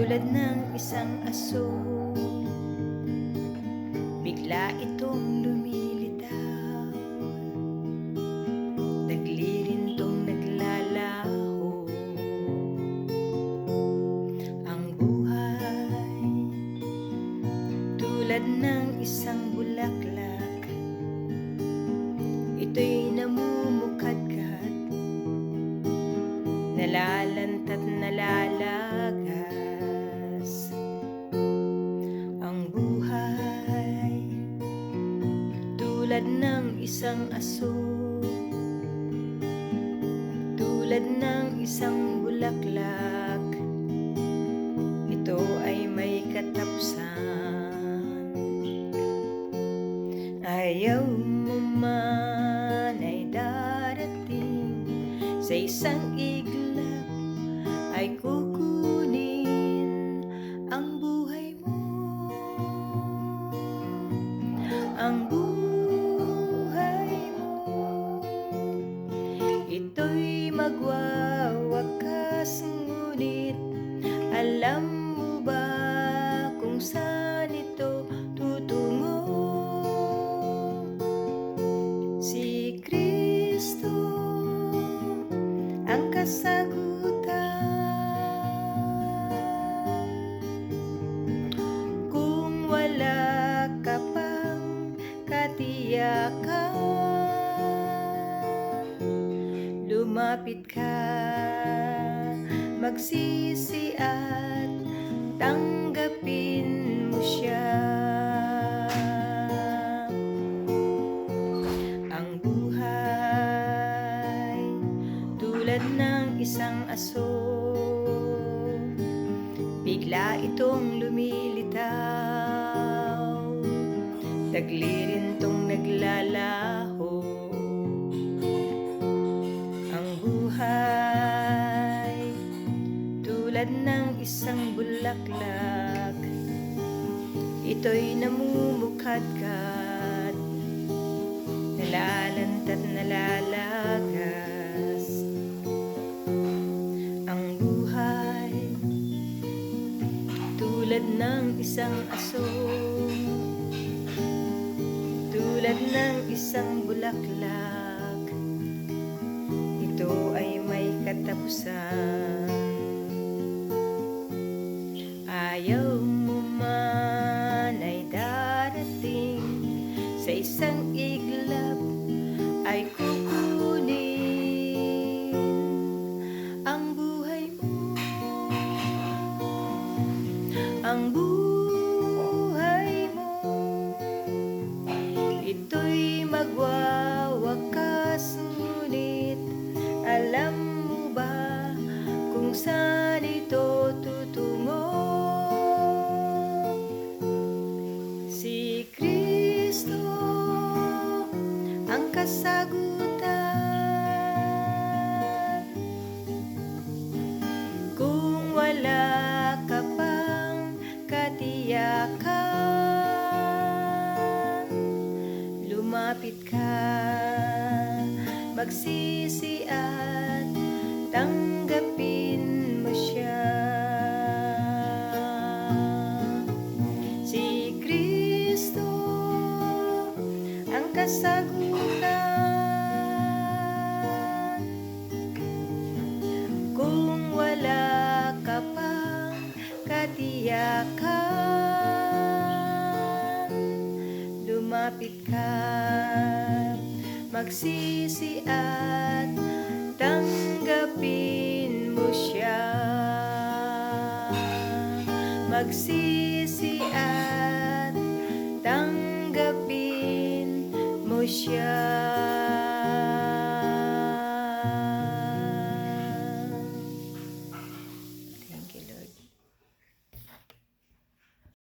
Tulad ng isang aso, bigla itong lumilitaw, naglirintong naglalaho. Ang buhay tulad ng isang bulaklak, ito'y namumukadkad, nalalanta't nalalagas. Ang buhay tulad ng isang aso, tulad ng isang bulaklak, ito ay may katapusan. Ayaw mo man ay darating, sa isang iglap ay kukunin ang buhay mo. Ang buhay mo, ito'y magwawakas, ngunit alam mo ba kung saan ito tutungo? Si Kristo ang kasagutan. Kung wala ka pang katiyakan, lumapit ka, magsisi at tanggapin mo siya. Ang buhay tulad ng isang aso, bigla itong lumilitaw, naglirintong naglalaho. Ang buhay tulad ng isang bulaklak, ito'y namumukadkad, nalalanta't nalalagas. Ang buhay tulad ng isang aso, tulad ng isang bulaklak, ito ay may katapusan. Ayaw mo man ay darating, sa isang iglap ay kukunin ang buhay mo. Ang buhay mo, ito'y magwawakas, ngunit alam mo ba kung saan ito tutungo? Si Kristo ang kasagutan. Kung wala ka pang katiyakan, lumapit ka, magsisi at tanggapin mo siya. Si Kristo ang kasagutan. Kung wala ka pang katiyakan, lumapit ka, magsisi at tanggapin mo siya. Magsisi at tanggapin mo siya.